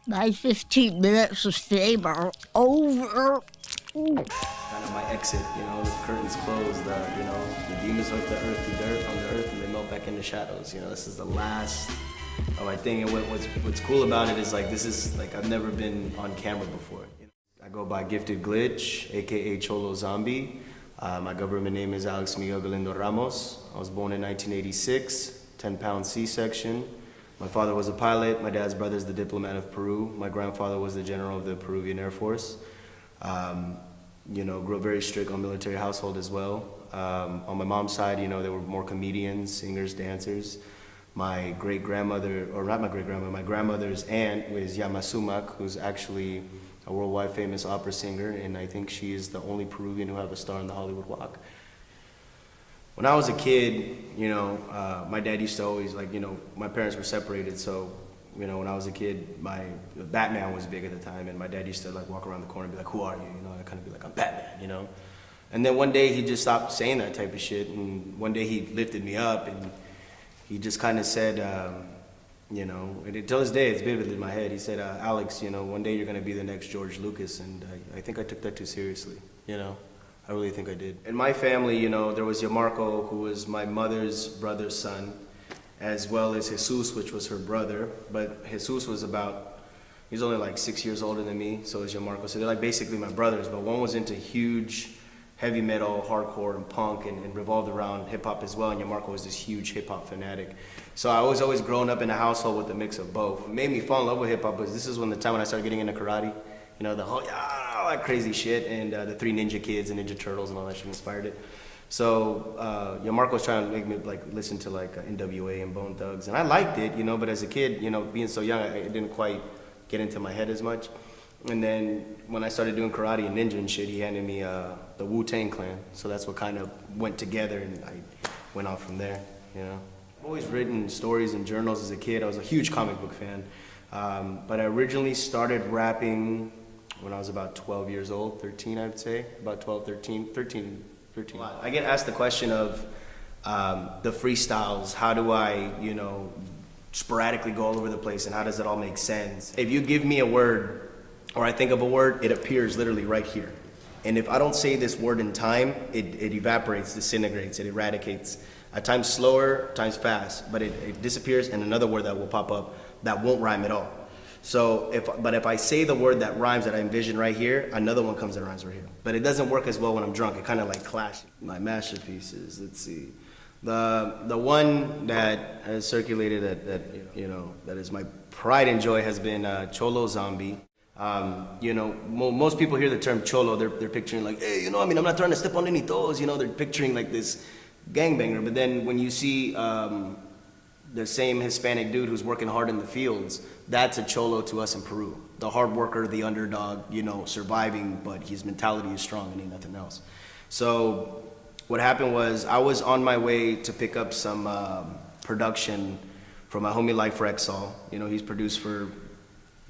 My 15 minutes of fame are over. Kind of my exit, the curtains closed, the demons hurt the earth, the dirt on the earth, and they melt back into shadows. This is the last of my thing, and what's cool about it is I've never been on camera before. I go by Gifted Glitch, aka Cholo Zombie. My government name is Alex Miguel Galindo Ramos. I was born in 1986, 10-pound C-section. My father was a pilot, my dad's brother is the diplomat of Peru, my grandfather was the general of the Peruvian Air Force. Grew up very strict on military household as well. On my mom's side, there were more comedians, singers, dancers. My great-grandmother, or not my great-grandmother, my grandmother's aunt was Yamasumak, who's actually a worldwide famous opera singer, and I think she is the only Peruvian who have a star on the Hollywood Walk. When I was a kid, my dad used to always, my parents were separated, so, when I was a kid, Batman was big at the time, and my dad used to, walk around the corner and be like, who are you? I'd kind of be like, I'm Batman, And then one day he just stopped saying that type of shit, and one day he lifted me up, and he just kind of said, and till this day, it's vividly in my head, he said, Alex, one day you're going to be the next George Lucas, and I think I took that too seriously, I really think I did. In my family, there was Yamarco, who was my mother's brother's son, as well as Jesus, which was her brother. But Jesus was he's only 6 years older than me, so is Yamarco. So they're basically my brothers, but one was into huge heavy metal, hardcore, and punk, and revolved around hip-hop as well, and Yamarco was this huge hip-hop fanatic. So I was always growing up in a household with a mix of both. What made me fall in love with hip-hop was this is when I started getting into karate, the whole, all that crazy shit, and the Three Ninja Kids and Ninja Turtles and all that shit inspired it. So Yamarco was trying to make me listen to NWA and Bone Thugs, and I liked it, but as a kid, being so young, it didn't quite get into my head as much. And then when I started doing karate and ninja and shit, he handed me the Wu-Tang Clan, so that's what kind of went together, and I went on from there, I've always written stories and journals as a kid. I was a huge comic book fan, but I originally started rapping when I was about 12 years old, 13 I'd say, about 12, 13. I get asked the question of the freestyles, how do I, sporadically go all over the place, and how does it all make sense? If you give me a word, or I think of a word, it appears literally right here. And if I don't say this word in time, it evaporates, disintegrates, it eradicates. At times slower, times fast, but it disappears, and another word that will pop up that won't rhyme at all. So if I say the word that rhymes that I envision right here, another one comes that rhymes right here. But it doesn't work as well when I'm drunk. It kind of clashes. My masterpieces, let's see. The one that has circulated that is my pride and joy has been Cholo Zombie. Most people hear the term cholo, they're picturing hey, I'm not trying to step on any toes, they're picturing this gangbanger. But then when you see the same Hispanic dude who's working hard in the fields, that's a cholo to us in Peru. The hard worker, the underdog, surviving, but his mentality is strong and ain't nothing else. So what happened was I was on my way to pick up some production from my homie Life Rexall. He's produced for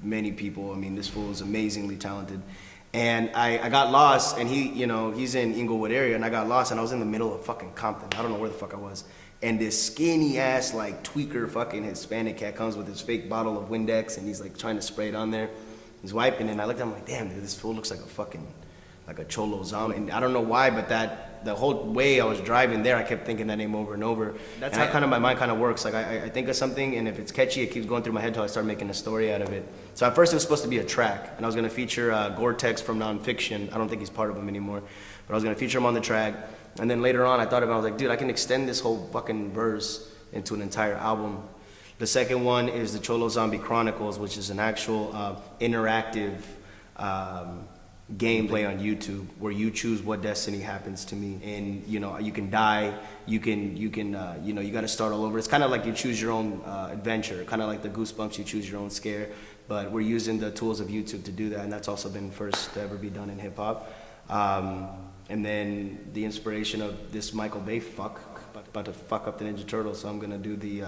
many people. This fool is amazingly talented. And I got lost, and he's in Inglewood area, and I got lost, and I was in the middle of fucking Compton. I don't know where the fuck I was. And this skinny ass tweaker fucking Hispanic cat comes with his fake bottle of Windex, and he's trying to spray it on there. He's wiping it, and I looked at him damn, dude, this fool looks like a cholo zombie. And I don't know why, but the whole way I was driving there, I kept thinking that name over and over. That's how kind of my mind kind of works. I think of something, and if it's catchy, it keeps going through my head till I start making a story out of it. So at first it was supposed to be a track, and I was gonna feature Gore-Tex from Nonfiction. I don't think he's part of them anymore, but I was gonna feature him on the track. And then later on, I thought about it, I was like, dude, I can extend this whole fucking verse into an entire album. The second one is the Cholo Zombie Chronicles, which is an actual interactive gameplay on YouTube where you choose what destiny happens to me. And, you can die, you gotta start all over. It's kind of like you choose your own adventure, kind of like the Goosebumps, you choose your own scare. But we're using the tools of YouTube to do that, and that's also been first to ever be done in hip hop. And then the inspiration of this Michael Bay about to fuck up the Ninja Turtles, so I'm gonna do the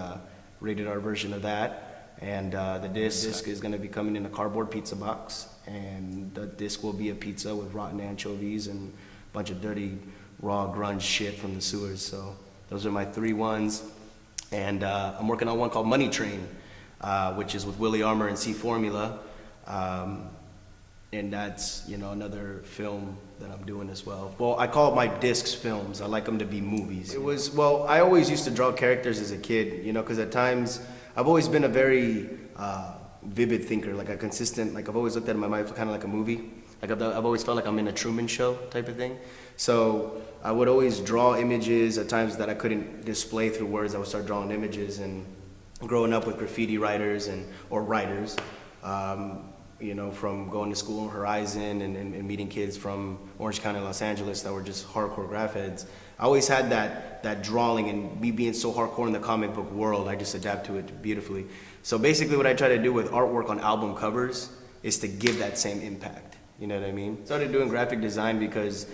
rated R version of that. And the disc is gonna be coming in a cardboard pizza box, and the disc will be a pizza with rotten anchovies and a bunch of dirty, raw grunge shit from the sewers. So those are my 3 ones. And I'm working on one called Money Train. which is with Willie Armour and C Formula. And that's, you know, another film that I'm doing as well. Well, I call my discs films. I like them to be movies. It was, well, I always used to draw characters as a kid, you know, because at times I've always been a very vivid thinker, like a consistent, like I've always looked at my life kind of like a movie. Like I've always felt like I'm in a Truman Show type of thing. So I would always draw images at times that I couldn't display through words. I would start drawing images, and growing up with graffiti writers or writers, you know, from going to school in Horizon and meeting kids from Orange County, Los Angeles that were just hardcore graph heads. I always had that drawing, and me being so hardcore in the comic book world, I just adapt to it beautifully. So basically what I try to do with artwork on album covers is to give that same impact. You know what I mean? Started doing graphic design because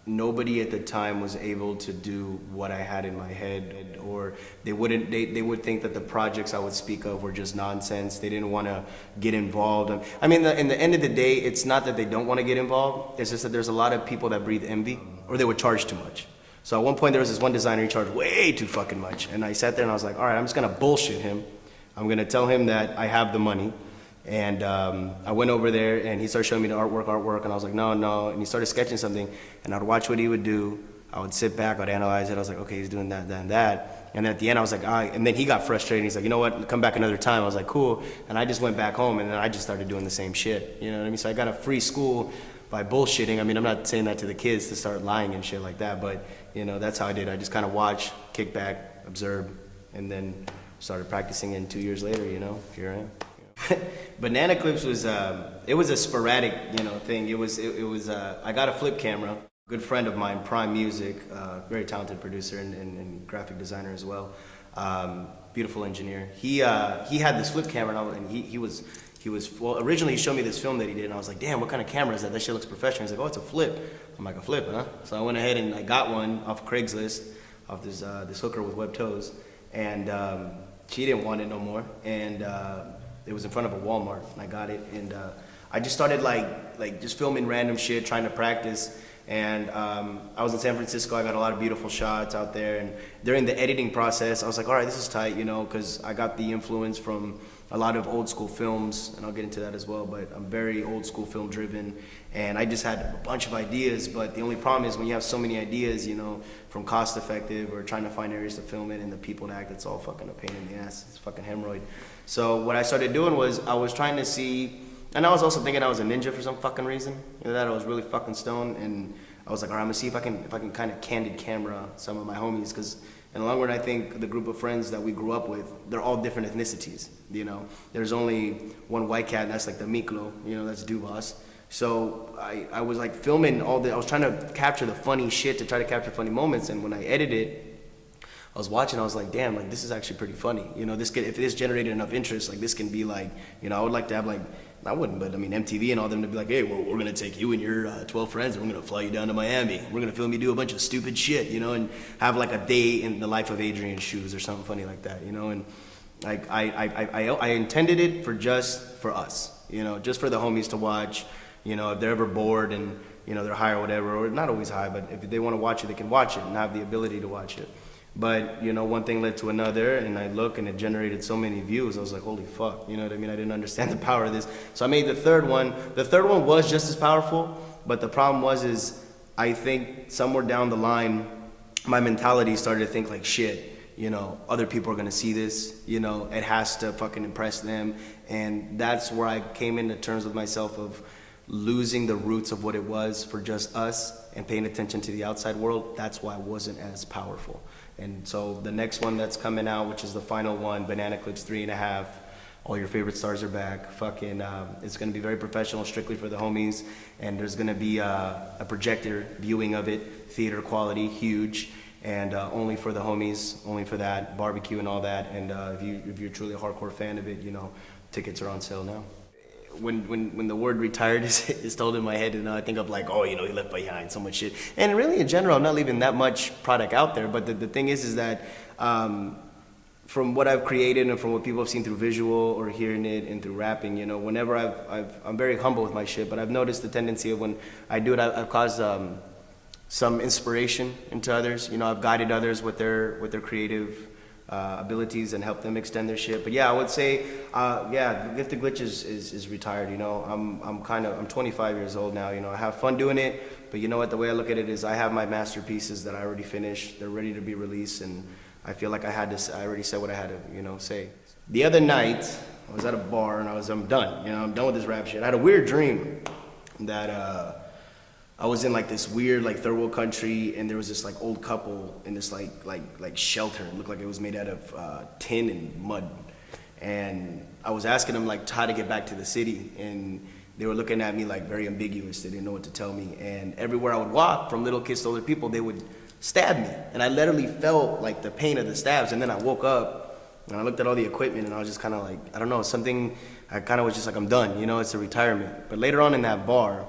nobody at the time was able to do what I had in my head, or they would think that the projects I would speak of were just nonsense. They didn't want to get involved. I mean, in the end of the day, it's not that they don't want to get involved. It's just that there's a lot of people that breathe envy, or they would charge too much. So at one point there was this one designer, he charged way too fucking much. And I sat there and I was like, all right, I'm just gonna bullshit him. I'm gonna tell him that I have the money. And I went over there and he started showing me the artwork, and I was like, no. And he started sketching something, and I'd watch what he would do. I would sit back, I'd analyze it. I was like, okay, he's doing that, and that. And then at the end, I was like, and then he got frustrated. He's like, you know what, come back another time. I was like, cool. And I just went back home, and then I just started doing the same shit. You know what I mean? So I got a free school by bullshitting. I mean, I'm not saying that to the kids to start lying and shit like that, but, you know, that's how I did. I just kind of watch, kick back, observe, and then started practicing. And 2 years later, you know, here I am. Banana Clips was it was a sporadic, you know, thing. It was I got a flip camera. A good friend of mine, Prime Music, very talented producer and graphic designer as well, beautiful engineer. He had this flip camera, and he was well, originally he showed me this film that he did, and I was like, damn, what kind of camera is that? That shit looks professional. He's like, oh, it's a flip. I'm like, a flip, huh? So I went ahead and I got one off Craigslist, off this hooker with webbed toes, and she didn't want it no more, and it was in front of a Walmart, and I got it, and I just started like just filming random shit, trying to practice. And I was in San Francisco. I got a lot of beautiful shots out there, and during the editing process, I was like, all right, this is tight, you know, because I got the influence from a lot of old school films, and I'll get into that as well, but I'm very old school film driven, and I just had a bunch of ideas, but the only problem is when you have so many ideas, you know, from cost effective or trying to find areas to film it and the people to act, it's all fucking a pain in the ass. It's fucking hemorrhoid. So what I started doing was I was trying to see, and I was also thinking I was a ninja for some fucking reason, you know, that I was really fucking stoned, and I was like, all right, I'm gonna see if I can kind of candid camera some of my homies, because in the long run, I think the group of friends that we grew up with, they're all different ethnicities, you know. There's only one white cat, and that's like the Miklo, you know, that's Duvas. So I was like filming I was trying to capture the funny shit, to try to capture funny moments, and when I edited, I was watching, I was like, damn, like this is actually pretty funny. You know, if this generated enough interest, like this can be like, you know, I would like to have like, I wouldn't, but I mean MTV and all them to be like, hey, well, we're gonna take you and your 12 friends and we're gonna fly you down to Miami. We're gonna film you do a bunch of stupid shit, you know, and have like a day in the life of Adrian Shoes or something funny like that, you know. And like I intended it for us, you know, just for the homies to watch, you know, if they're ever bored and, you know, they're high or whatever, or not always high, but if they want to watch it, they can watch it and have the ability to watch it. But, you know, one thing led to another, and I look, and it generated so many views. I was like, holy fuck, you know what I mean? I didn't understand the power of this. So I made the third one. The third one was just as powerful, but the problem is I think somewhere down the line, my mentality started to think like, shit, you know, other people are gonna see this, you know, it has to fucking impress them. And that's where I came into terms with myself of losing the roots of what it was for just us and paying attention to the outside world. That's why I wasn't as powerful. And so the next one that's coming out, which is the final one, Banana Clips 3.5, all your favorite stars are back. Fucking, it's gonna be very professional, strictly for the homies. And there's gonna be a projector viewing of it, theater quality, huge, and only for the homies, only for that, barbecue and all that. And if you're truly a hardcore fan of it, you know, tickets are on sale now. When the word retired is told in my head, and I think of like, oh, you know, he left behind so much shit. And really, in general, I'm not leaving that much product out there. But the thing is that from what I've created and from what people have seen through visual or hearing it and through rapping, you know, whenever I'm very humble with my shit. But I've noticed the tendency of when I do it, I've caused some inspiration into others. You know, I've guided others with their creative abilities and help them extend their shit. But yeah, I would say, yeah, Gifted Glitch is retired. You know, I'm 25 years old now. You know, I have fun doing it, but you know what? The way I look at it is, I have my masterpieces that I already finished. They're ready to be released, and I feel like I already said what I had to, you know, say. The other night, I was at a bar and I'm done. You know, I'm done with this rap shit. I had a weird dream that I was in like this weird like third world country, and there was this like old couple in this like shelter. It looked like it was made out of tin and mud. And I was asking them like how to get back to the city, and they were looking at me like very ambiguous. They didn't know what to tell me. And everywhere I would walk, from little kids to older people, they would stab me. And I literally felt like the pain of the stabs. And then I woke up and I looked at all the equipment, and I was just kind of like, I don't know, I kind of was just like, I'm done, you know, it's a retirement. But later on in that bar,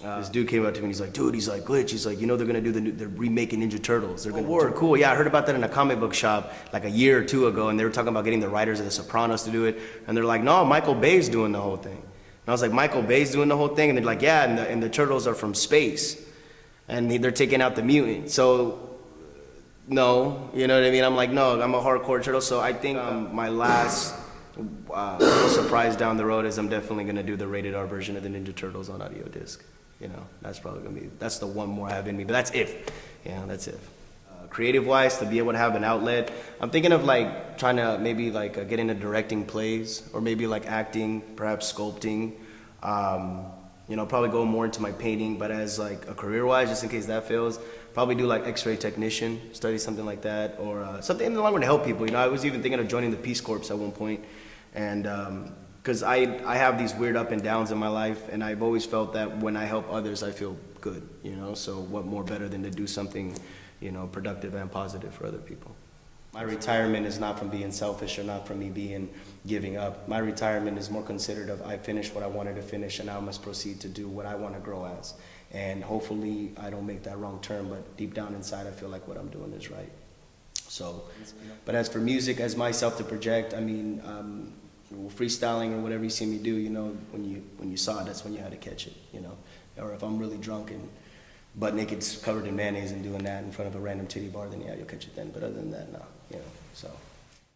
this dude came up to me and he's like, dude, he's like, Glitch, he's like, you know, they're gonna do they're remaking Ninja Turtles. They're gonna, cool, yeah, I heard about that in a comic book shop like a year or two ago, and they were talking about getting the writers of The Sopranos to do it, and they're like, no, Michael Bay's doing the whole thing. And I was like, Michael Bay's doing the whole thing? And they're like, yeah, and the turtles are from space, and they're taking out the mutant. So, no, you know what I mean? I'm like, no, I'm a hardcore turtle, so I think my last little surprise down the road is I'm definitely gonna do the rated R version of the Ninja Turtles on audio disc. You know, that's probably gonna be, that's the one more I have in me, but that's if, yeah, that's if. Creative-wise, to be able to have an outlet, I'm thinking of like trying to maybe like get into directing plays, or maybe like acting, perhaps sculpting. You know, probably go more into my painting, but as like a career-wise, just in case that fails, probably do like X-ray technician, study something like that, or something in the long run to help people. You know, I was even thinking of joining the Peace Corps at one point, and because I have these weird up and downs in my life, and I've always felt that when I help others, I feel good, you know, so what more better than to do something, you know, productive and positive for other people. My retirement is not from being selfish or not from me giving up. My retirement is more considered of, I finished what I wanted to finish, and now I must proceed to do what I want to grow as. And hopefully I don't make that wrong turn, but deep down inside I feel like what I'm doing is right. So, but as for music, as myself to project, I mean, freestyling or whatever you see me do, you know, when you saw it, that's when you had to catch it, you know. Or if I'm really drunk and butt naked, covered in mayonnaise, and doing that in front of a random titty bar, then yeah, you'll catch it then. But other than that, no, you know. So,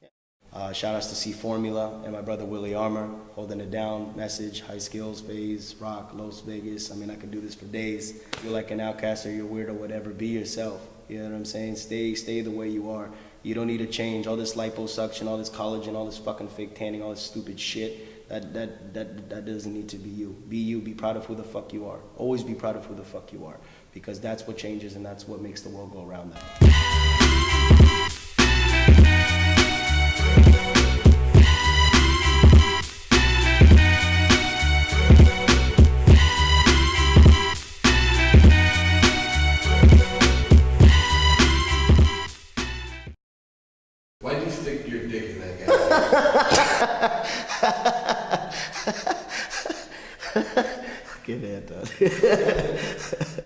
yeah. Shout outs to C Formula and my brother Willie Armour, holding it down. Message, High Skills, Phase, Rock, Los Vegas. I mean, I could do this for days. You're like an outcast or you're weird or whatever. Be yourself. You know what I'm saying? Stay the way you are. You don't need to change. All this liposuction, all this collagen, all this fucking fake tanning, all this stupid shit. That doesn't need to be you. Be you. Be proud of who the fuck you are. Always be proud of who the fuck you are, because that's what changes and that's what makes the world go around. Why'd you stick your dick in that guy? Get it, dog.